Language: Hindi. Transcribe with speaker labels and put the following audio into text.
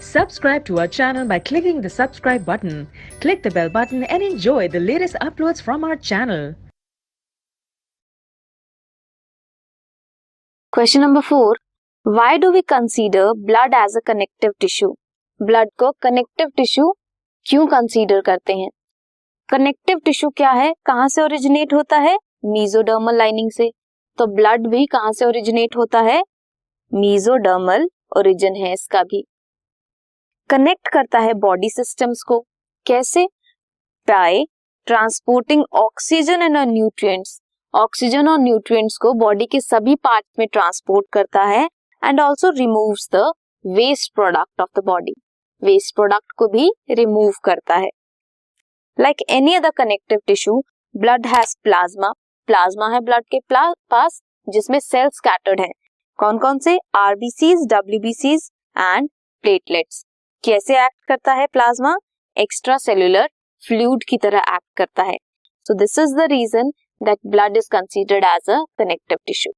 Speaker 1: Subscribe to our channel by clicking the subscribe button. Click the bell button and enjoy the latest uploads from our channel.
Speaker 2: Question number 4. Why do we consider blood as a connective tissue? Blood को कनेक्टिव टिश्यू क्यों कंसीडर करते हैं? कनेक्टिव टिश्यू क्या है, कहां से ओरिजिनेट होता है? मेसोडर्मल लाइनिंग से. तो ब्लड भी कहां से ओरिजिनेट होता है? मेसोडर्मल ओरिजिन है इसका भी. कनेक्ट करता है बॉडी सिस्टम्स को. कैसे? By transporting oxygen and nutrients. Oxygen और न्यूट्रिएंट्स को बॉडी के सभी पार्ट में ट्रांसपोर्ट करता है and also removes the waste product of the body. Waste product को भी रिमूव करता है. Like any other connective tissue, blood has plasma. Plasma है ब्लड के पास जिसमें सेल्स स्कैटर्ड हैं. कौन कौन से? आरबीसीज, डब्ल्यूबीसीज एंड प्लेटलेट्स. कैसे एक्ट करता है प्लाज्मा? एक्स्ट्रा सेल्यूलर फ्लूइड की तरह एक्ट करता है. So this is the reason that blood is considered as a connective tissue.